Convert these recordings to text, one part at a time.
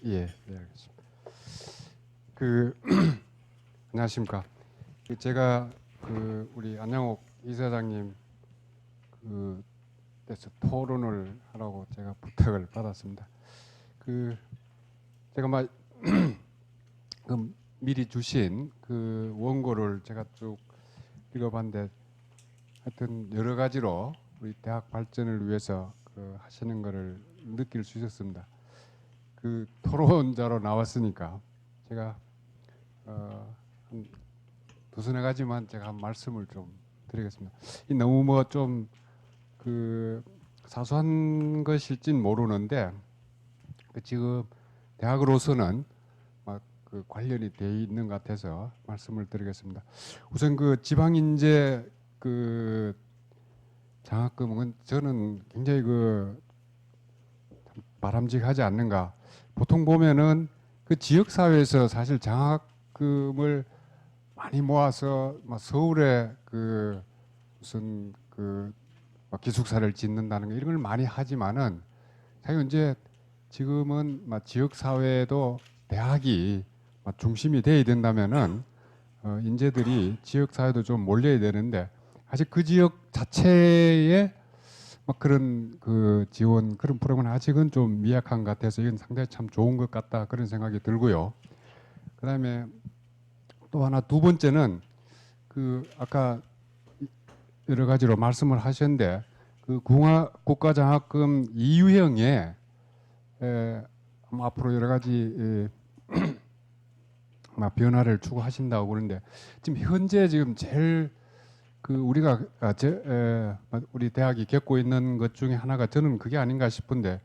예, 네, 알겠습니다. 안녕하십니까. 제가 우리 안양옥 이사장님 께서 토론을 하라고 제가 부탁을 받았습니다. 제가 미리 주신 원고를 제가 쭉 읽어봤는데 하여튼 여러 가지로 우리 대학 발전을 위해서 하시는 것을 느낄 수 있었습니다. 토론자로 나왔으니까 제가 한 두서너 가지만 제가 한 말씀을 좀 드리겠습니다. 너무 좀 사소한 것일진 모르는데 지금 대학으로서는 관련이 돼 있는 것 같아서 말씀을 드리겠습니다. 우선 지방인재 장학금은 저는 굉장히 바람직하지 않는가. 보통 보면은 지역 사회에서 사실 장학금을 많이 모아서 서울에 무슨 기숙사를 짓는다는 거 이런 걸 많이 하지만은 사실 이제 지금은 지역 사회에도 대학이 중심이 돼야 된다면은 인재들이 지역 사회도 좀 몰려야 되는데 아직 그 지역 자체에 그런 지원 그런 프로그램은 아직은 좀 미약한 것 같아서 이건 상당히 참 좋은 것 같다 그런 생각이 들고요. 그다음에 또 하나 두 번째는 아까 여러 가지로 말씀을 하셨는데 국가장학금 2유형에 앞으로 여러 가지 변화를 추구하신다고 그러는데 지금 현재 지금 제일 우리가 우리 대학이 겪고 있는 것 중에 하나가 저는 그게 아닌가 싶은데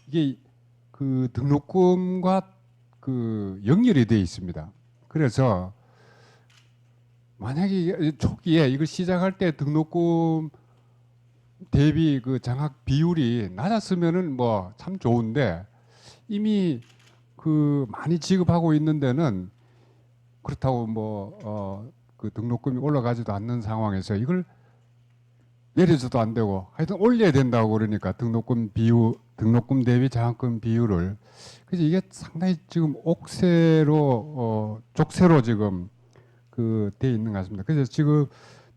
이게 등록금과 연결이 되어 있습니다. 그래서 만약에 초기에 이걸 시작할 때 등록금 대비 장학 비율이 낮았으면은 참 좋은데 이미 많이 지급하고 있는 데는 그렇다고 등록금이 올라가지도 않는 상황에서 이걸 내려줘도 안 되고 하여튼 올려야 된다고 그러니까 등록금 대비 장학금 비율을 그래서 이게 상당히 지금 족쇄로 지금 돼 있는 것 같습니다. 그래서 지금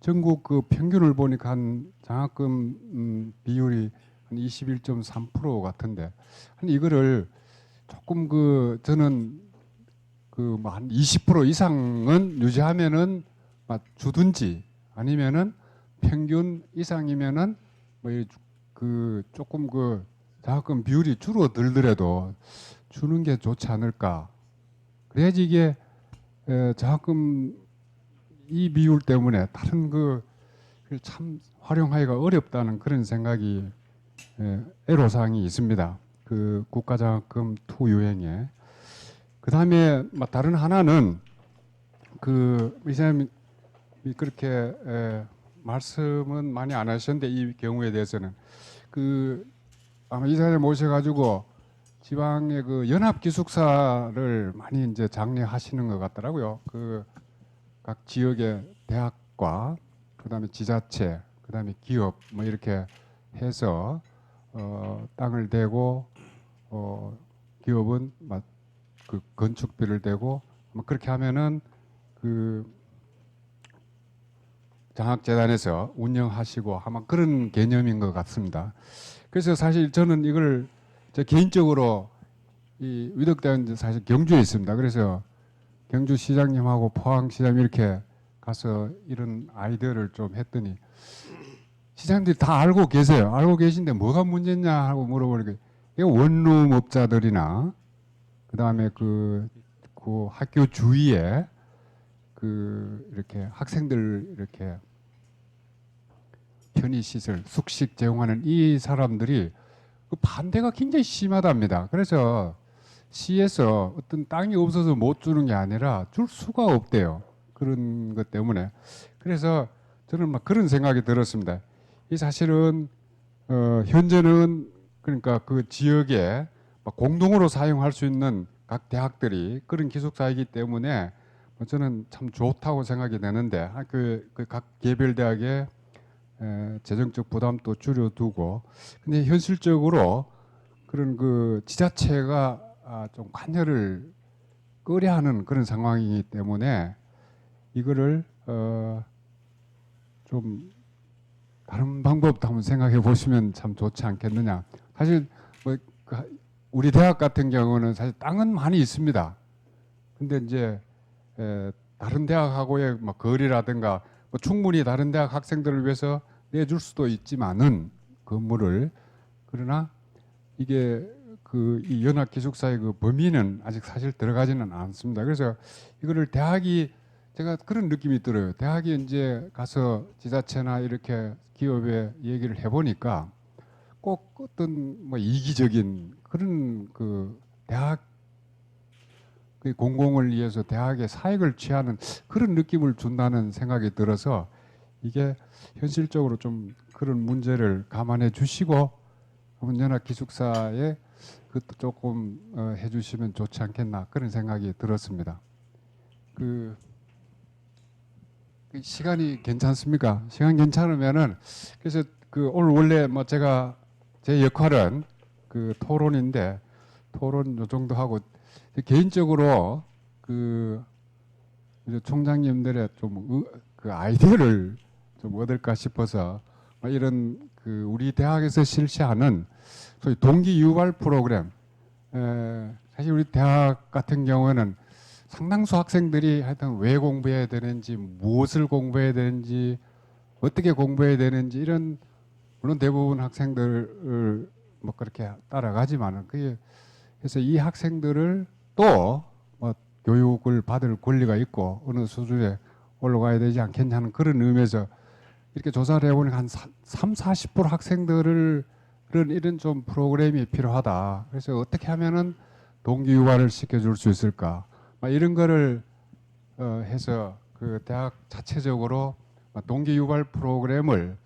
전국 평균을 보니까 한 장학금 비율이 한 21.3% 같은데 한 이거를 조금 저는 한 20% 이상은 유지하면은 주든지 아니면은 평균 이상이면은 조금 장학금 비율이 줄어들더라도 주는 게 좋지 않을까. 그래야지 이게 장학금 이 비율 때문에 다른 참 활용하기가 어렵다는 그런 생각이 애로사항이 있습니다. 국가장학금 투 유형에. 그 다음에 다른 하나는 이사님이 그렇게 말씀은 많이 안 하셨는데 이 경우에 대해서는 아마 이사님 모셔가지고 지방의 연합 기숙사를 많이 이제 장려하시는 것 같더라고요. 각 지역의 대학과 그다음에 지자체, 그다음에 기업 이렇게 해서 땅을 대고 기업은 건축비를 대고 그렇게 하면은 장학재단에서 운영하시고 아마 그런 개념인 것 같습니다. 그래서 사실 저는 이걸 제 개인적으로 이 위덕대학은 사실 경주에 있습니다. 그래서 경주시장님하고 포항시장 이렇게 가서 이런 아이디어를 좀 했더니 시장들이 다 알고 계세요. 알고 계신데 뭐가 문제냐 하고 물어보니까 원룸업자들이나 그다음에 학교 주위에 이렇게 학생들 이렇게 편의시설 숙식 제공하는 이 사람들이 반대가 굉장히 심하답니다. 그래서 시에서 어떤 땅이 없어서 못 주는 게 아니라 줄 수가 없대요. 그런 것 때문에. 그래서 저는 그런 생각이 들었습니다. 이 사실은 현재는 그러니까 지역에 공동으로 사용할 수 있는 각 대학들이 그런 기숙사이기 때문에 저는 참 좋다고 생각이 되는데 각 개별 대학의 재정적 부담도 줄여두고 근데 현실적으로 그런 지자체가 좀 관여를 꺼려하는 그런 상황이기 때문에 이거를 좀 다른 방법도 한번 생각해 보시면 참 좋지 않겠느냐. 사실 뭐 우리 대학 같은 경우는 사실 땅은 많이 있습니다. 근데 이제 다른 대학하고의 뭐 거리라든가 뭐 충분히 다른 대학 학생들을 위해서 내줄 수도 있지만은 건물을, 그러나 이게 이 연합기숙사의 그 범위는 아직 사실 들어가지는 않습니다. 그래서 이거를 대학이, 제가 그런 느낌이 들어요. 대학이 이제 가서 지자체나 이렇게 기업에 얘기를 해보니까 꼭 어떤 뭐 이기적인 그런 그 대학 그 공공을 위해서 대학의 사익을 취하는 그런 느낌을 준다는 생각이 들어서 이게 현실적으로 좀 그런 문제를 감안해 주시고 한번 연합기숙사에 그것도 조금 해주시면 좋지 않겠나 그런 생각이 들었습니다. 그 시간이 괜찮습니까? 시간 괜찮으면은 그래서 오늘 원래 뭐 제가 제 역할은 그 토론인데 토론 요 정도 하고 개인적으로 이제 총장님들의 좀 그 아이디어를 좀 얻을까 싶어서 이런 우리 대학에서 실시하는 소위 동기 유발 프로그램, 사실 우리 대학 같은 경우에는 상당수 학생들이 하여튼 왜 공부해야 되는지, 무엇을 공부해야 되는지, 어떻게 공부해야 되는지 이런, 물론 대부분 학생들을 뭐 그렇게 따라가지만은 그게, 그래서 이 학생들을 또 뭐 교육을 받을 권리가 있고 어느 수준에 올라가야 되지 않겠냐는 그런 의미에서 이렇게 조사를 해보니 한 30-40% 학생들을 이런 좀 프로그램이 필요하다. 그래서 어떻게 하면은 동기 유발을 시켜줄 수 있을까? 이런 거를 해서 그 대학 자체적으로 동기 유발 프로그램을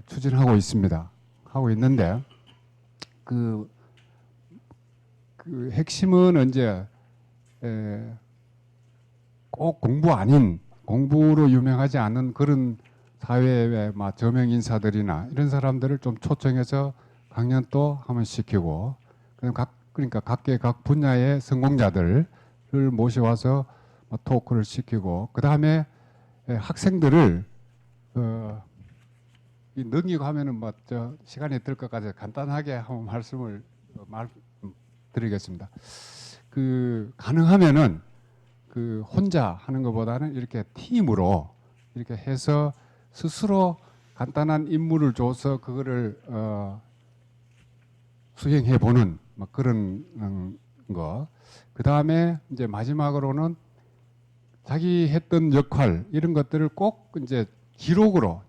추진하고 있습니다. 하고 있는데 그 핵심은 이제 꼭 공부 아닌, 공부로 유명하지 않은 그런 사회의 저명 인사들이나 이런 사람들을 좀 초청해서 강연도 한번 시키고, 그러니까 각계 분야의 성공자들을 모셔와서 토크를 시키고, 그 다음에 학생들을 능력 하면은 시간이 들 것 같아서 간단하게 한번 말씀을 드리겠습니다. 가능하면은 혼자 하는 것보다는 이렇게 팀으로 이렇게 해서 스스로 간단한 임무를 줘서 그거를 수행해 보는 그런 거. 그 다음에 이제 마지막으로는 자기 했던 역할 이런 것들을 꼭 이제 기록으로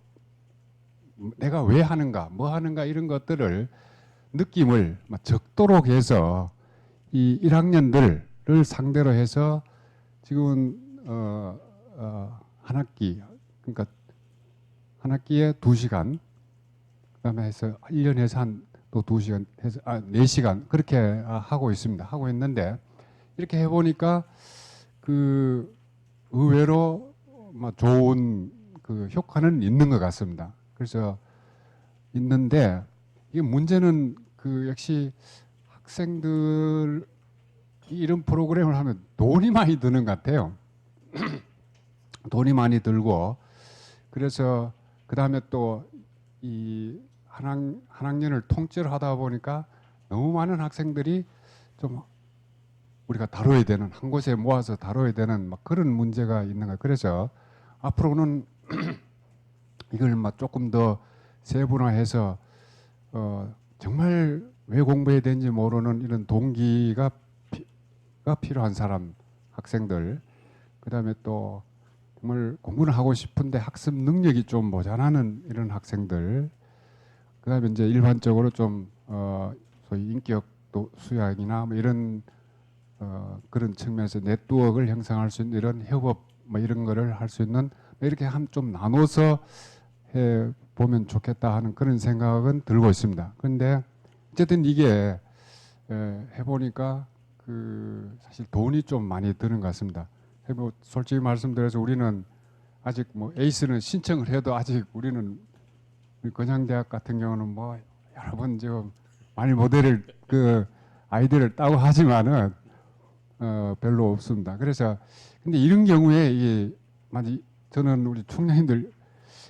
내가 왜 하는가, 뭐 하는가 이런 것들을 느낌을 적도록 해서 이 1학년들을 상대로 해서 지금은 한 학기, 그러니까 한 학기에 2시간, 그다음에 해서 1년에서 한 또 2시간 해서 4시간 그렇게 하고 있습니다. 하고 있는데 이렇게 해보니까 의외로 좋은 효과는 있는 것 같습니다. 그래서 있는데 이게 문제는 역시 학생들 이런 프로그램을 하면 돈이 많이 드는 것 같아요. 돈이 많이 들고, 그래서 그 다음에 또 이 한 학년을 통째로 하다 보니까 너무 많은 학생들이 좀 우리가 다뤄야 되는, 한 곳에 모아서 다뤄야 되는 그런 문제가 있는 거예요. 그래서 앞으로는 이걸 조금 더 세분화해서 정말 왜 공부해야 되는지 모르는 이런 동기가 필요한 사람, 학생들, 그 다음에 또 정말 공부를 하고 싶은데 학습 능력이 좀 모자라는 이런 학생들, 그 다음에 이제 일반적으로 좀 소위 인격 수양이나 이런 그런 측면에서 네트워크를 형성할 수 있는 이런 협업 이런 거를 할 수 있는, 이렇게 좀 나눠서 해 보면 좋겠다 하는 그런 생각은 들고 있습니다. 그런데 어쨌든 이게 해보니까 사실 돈이 좀 많이 드는 것 같습니다. 솔직히 말씀드려서 우리는 아직 에이스는 신청을 해도 아직 우리는 건양대학 같은 경우는 여러 번 지금 많이 모델을 아이디어를 따고 하지만은 별로 없습니다. 그래서 근데 이런 경우에 이게 만약 저는 우리 청년들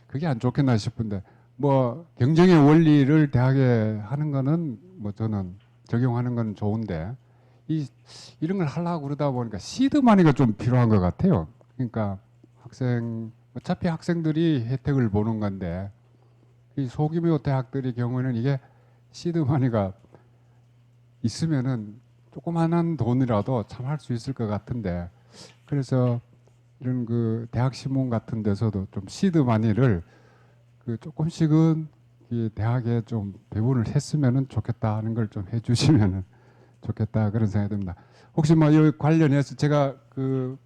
그게 안 좋겠나 싶은데 뭐 경쟁의 원리를 대학에 하는 거는 뭐 저는 적용하는 건 좋은데 이런 걸 하려고 그러다 보니까 시드 마니가 좀 필요한 것 같아요. 그러니까 어차피 학생들이 혜택을 보는 건데 이 소규모 대학들의 경우에는 이게 시드 마니가 있으면은 조그만한 돈이라도 참 할 수 있을 것 같은데 그래서 이런 그 대학 신문 같은 데서도 좀 시드 마니를 그 조금씩은 이 대학에 좀 배분을 했으면은 좋겠다 하는 걸 좀 해주시면은 좋겠다 그런 생각이 듭니다. 혹시 뭐 이 관련해서 제가 그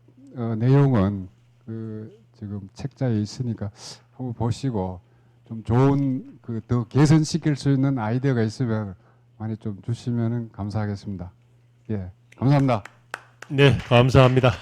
내용은 그 지금 책자에 있으니까 한번 보시고 좀 좋은 그 더 개선시킬 수 있는 아이디어가 있으면 많이 좀 주시면은 감사하겠습니다. 예, 감사합니다. 네, 감사합니다.